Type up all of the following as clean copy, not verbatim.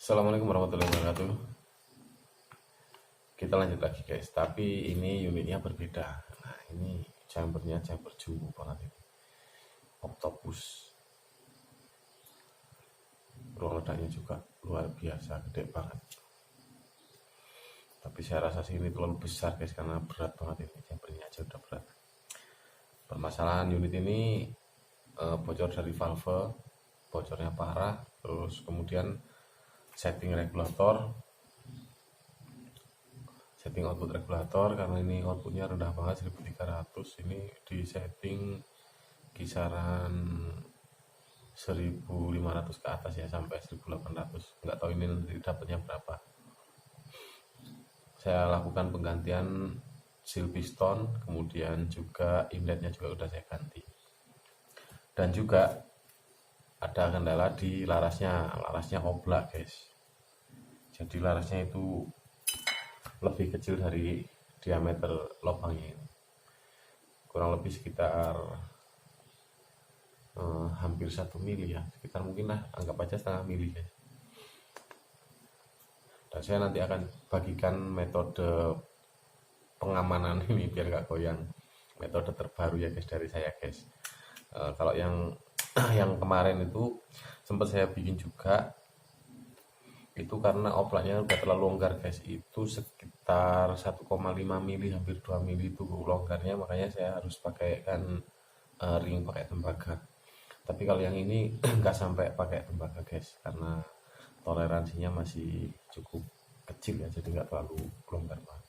Assalamualaikum warahmatullahi wabarakatuh. Kita lanjut lagi guys, tapi ini unitnya berbeda. Nah ini chambernya chamber jumbo banget ini. Octopus. Ruang ledaknya juga luar biasa, gede banget. Tapi saya rasa sih ini terlalu besar guys, karena berat banget ini. Chambernya aja udah berat. Permasalahan unit ini bocor dari valve, bocornya parah. Terus kemudian setting output regulator, karena ini outputnya rendah banget 1300, ini di setting kisaran 1500 ke atas ya, sampai 1800. Nggak tahu ini nanti dapatnya berapa. Saya lakukan penggantian seal piston, kemudian juga inletnya juga udah saya ganti, dan juga ada kendala di larasnya oblak guys. Jadi larasnya itu lebih kecil dari diameter lubangnya ini, kurang lebih sekitar hampir 1 mili ya, sekitar mungkin lah, anggap aja setengah mili guys. Dan saya nanti akan bagikan metode pengamanan ini biar nggak goyang, metode terbaru ya guys dari saya guys. Kalau yang yang kemarin itu sempat saya bikin juga, itu karena oplaknya udah terlalu longgar guys, itu sekitar 1,5 mili, hampir 2 mili itu longgarnya, makanya saya harus pakai kan ring pakai tembaga. Tapi kalau yang ini nggak sampai pakai tembaga guys, karena toleransinya masih cukup kecil ya, jadi nggak terlalu longgar banget,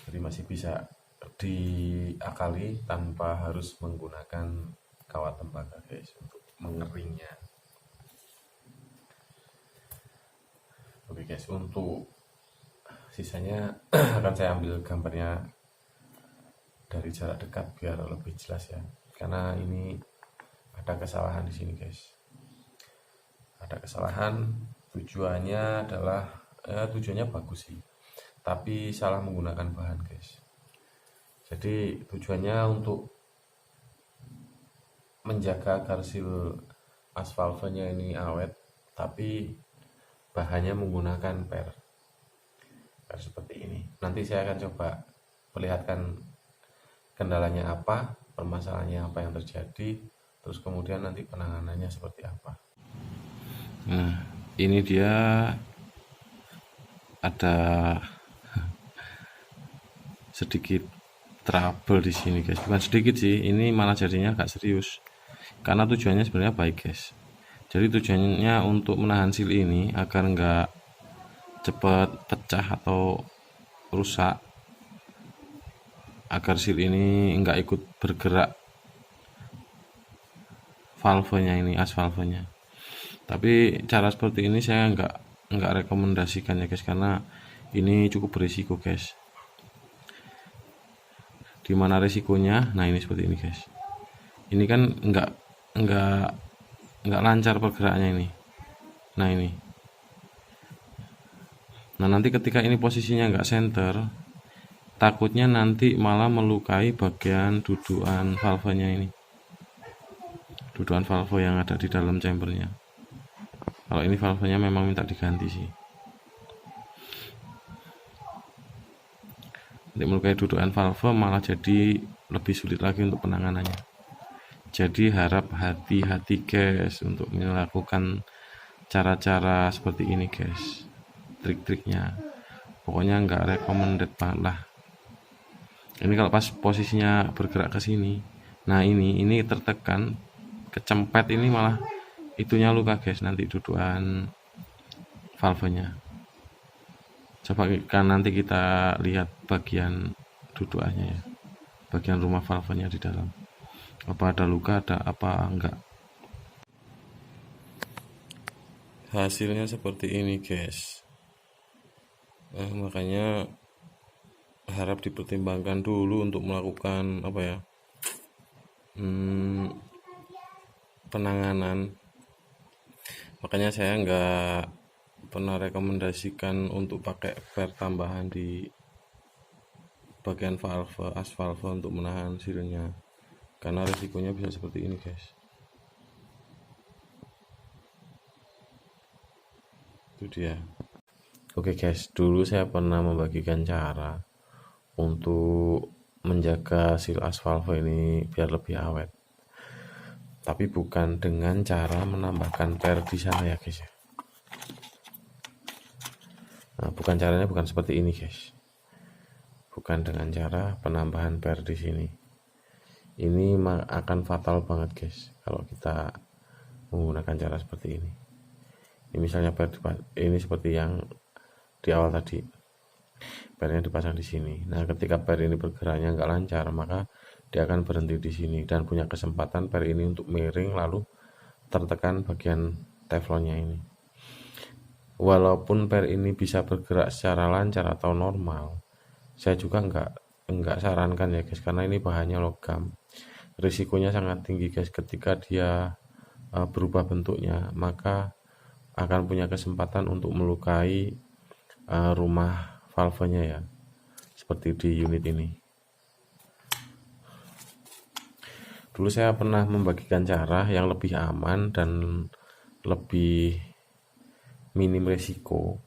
jadi masih bisa diakali tanpa harus menggunakan kawat tembaga guys untuk mengeringnya. Oke guys, untuk sisanya akan saya ambil gambarnya dari jarak dekat biar lebih jelas ya, karena ini ada kesalahan di sini guys. Ada kesalahan, tujuannya adalah tujuannya bagus sih, tapi salah menggunakan bahan guys. Jadi tujuannya untuk menjaga agar seal asfaltnya ini awet, tapi bahannya menggunakan per seperti ini. Nanti saya akan coba perlihatkan kendalanya apa, permasalahannya apa yang terjadi, terus kemudian nanti penanganannya seperti apa. Nah ini dia ada sedikit trouble di sini guys, bukan sedikit sih, ini malah jadinya agak serius, karena tujuannya sebenarnya baik guys. Jadi tujuannya untuk menahan seal ini agar nggak cepat pecah atau rusak, agar seal ini nggak ikut bergerak valvenya ini, as valvenya. Tapi cara seperti ini saya nggak rekomendasikan ya guys, karena ini cukup berisiko guys. Dimana resikonya? Nah ini seperti ini guys. Ini kan nggak lancar pergerakannya ini. Nah ini. Nah nanti ketika ini posisinya nggak center, takutnya nanti malah melukai bagian dudukan valvenya ini, dudukan valve yang ada di dalam chambernya. Kalau ini valvenya memang minta diganti sih. Nanti melukai dudukan valve malah jadi lebih sulit lagi untuk penanganannya. Jadi harap hati-hati guys untuk melakukan cara-cara seperti ini guys, trik-triknya. Pokoknya nggak recommended banget lah. Ini kalau pas posisinya bergerak ke sini, nah ini tertekan, kecempet, ini malah itunya luka guys, nanti dudukan valvenya. Coba kan nanti kita lihat bagian dudukannya ya, bagian rumah valvenya di dalam, apa ada luka, ada apa enggak. Hasilnya seperti ini guys. Makanya harap dipertimbangkan dulu untuk melakukan apa ya, penanganan. Makanya saya nggak pernah rekomendasikan untuk pakai per tambahan di bagian valve, as valve untuk menahan sealnya, karena risikonya bisa seperti ini guys. Itu dia. Oke guys, dulu saya pernah membagikan cara untuk menjaga seal asfalfa ini biar lebih awet, tapi bukan dengan cara menambahkan per di sana ya guys ya. Nah, bukan seperti ini guys, bukan dengan cara penambahan per di sini. Ini akan fatal banget guys kalau kita menggunakan cara seperti ini. Ini misalnya per ini seperti yang di awal tadi, pernya dipasang di sini. Nah, ketika per ini bergeraknya nggak lancar, maka dia akan berhenti di sini dan punya kesempatan per ini untuk miring lalu tertekan bagian teflonnya ini. Walaupun per ini bisa bergerak secara lancar atau normal, saya juga nggak sarankan ya guys, karena ini bahannya logam. Risikonya sangat tinggi guys, ketika dia berubah bentuknya, maka akan punya kesempatan untuk melukai rumah valvenya ya, seperti di unit ini. Dulu saya pernah membagikan cara yang lebih aman dan lebih minim resiko.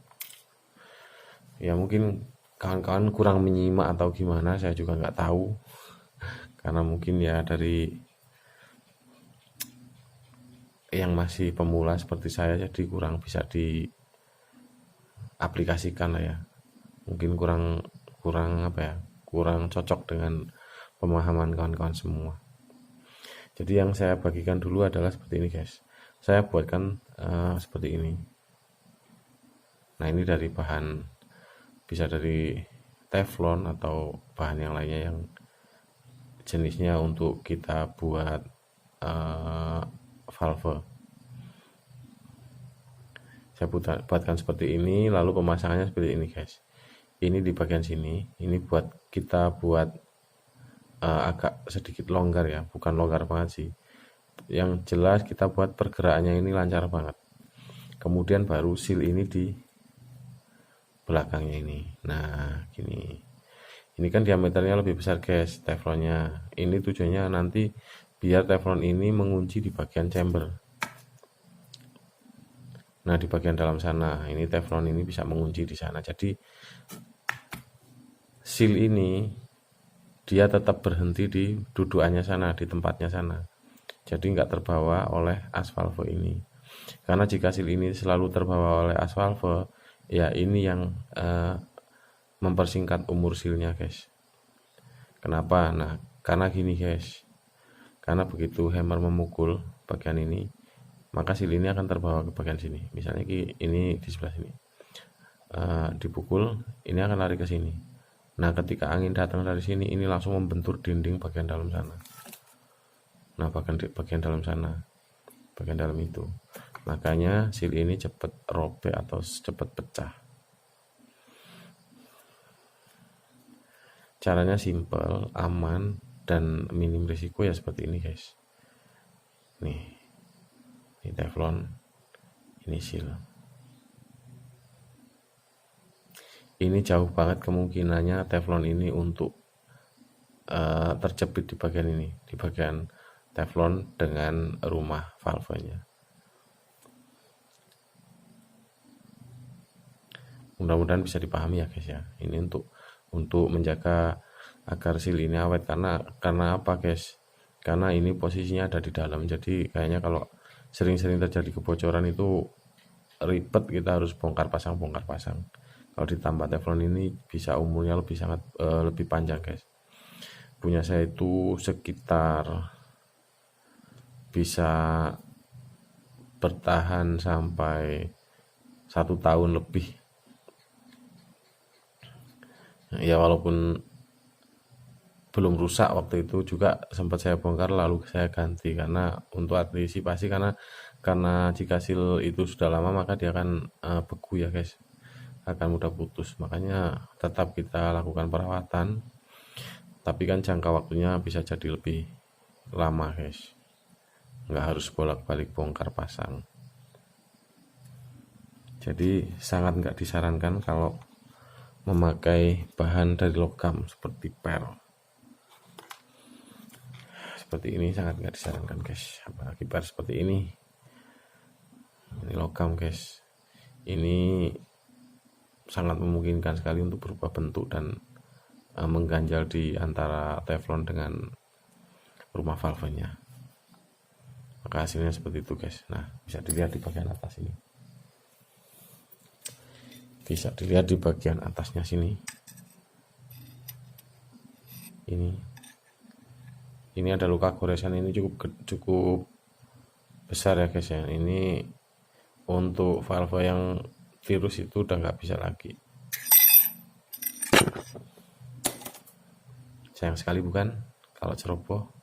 Ya mungkin kawan-kawan kurang menyimak atau gimana, saya juga nggak tahu. Karena mungkin ya dari yang masih pemula seperti saya, jadi kurang bisa diaplikasikan lah ya. Mungkin kurang apa ya, kurang cocok dengan pemahaman kawan-kawan semua. Jadi yang saya bagikan dulu adalah seperti ini guys. Saya buatkan seperti ini. Nah, ini dari bahan, bisa dari teflon atau bahan yang lainnya yang jenisnya untuk kita buat valve. Saya buatkan seperti ini, lalu pemasangannya seperti ini guys. Ini di bagian sini, ini buat kita buat agak sedikit longgar ya, bukan longgar banget sih. Yang jelas kita buat pergerakannya ini lancar banget. Kemudian baru seal ini di belakangnya ini. Nah, gini. Ini kan diameternya lebih besar guys, teflonnya. Ini tujuannya nanti biar teflon ini mengunci di bagian chamber. Nah, di bagian dalam sana, ini teflon ini bisa mengunci di sana. Jadi seal ini dia tetap berhenti di dudukannya sana, di tempatnya sana. Jadi nggak terbawa oleh asfalve ini. Karena jika seal ini selalu terbawa oleh asfalve, ya ini yang mempersingkat umur sealnya guys. Kenapa? Nah, karena gini guys, karena begitu hammer memukul bagian ini, maka seal ini akan terbawa ke bagian sini. Misalnya ini di sebelah sini, dipukul, ini akan lari ke sini. Nah, ketika angin datang dari sini, ini langsung membentur dinding bagian dalam sana. Nah, bagian dalam sana, bagian dalam itu, makanya seal ini cepat robek atau cepat pecah. Caranya simple, aman, dan minim risiko ya seperti ini guys. Nih, ini teflon, ini seal. Ini jauh banget kemungkinannya teflon ini untuk terjepit di bagian ini, di bagian teflon dengan rumah valvenya. Mudah-mudahan bisa dipahami ya guys ya. Ini untuk menjaga agar seal ini awet, karena apa guys? Karena ini posisinya ada di dalam, jadi kayaknya kalau sering-sering terjadi kebocoran itu ribet, kita harus bongkar pasang. Kalau ditambah teflon ini bisa umurnya lebih panjang guys. Punya saya itu sekitar bisa bertahan sampai 1 tahun lebih. Ya walaupun belum rusak waktu itu, juga sempat saya bongkar lalu saya ganti karena untuk antisipasi, karena jika seal itu sudah lama maka dia akan beku ya guys, akan mudah putus. Makanya tetap kita lakukan perawatan, tapi kan jangka waktunya bisa jadi lebih lama guys, nggak harus bolak-balik bongkar pasang. Jadi sangat nggak disarankan kalau memakai bahan dari logam seperti per. Seperti ini sangat nggak disarankan guys, apalagi per seperti ini logam guys. ini sangat memungkinkan sekali untuk berubah bentuk dan mengganjal di antara teflon dengan rumah valvenya. Maka hasilnya seperti itu guys. Nah, bisa dilihat di bagian atas ini, bisa dilihat di bagian atasnya sini. Ini ada luka goresan, ini cukup besar ya guys ya. Ini untuk valve yang virus itu udah nggak bisa lagi. Sayang sekali bukan kalau ceroboh.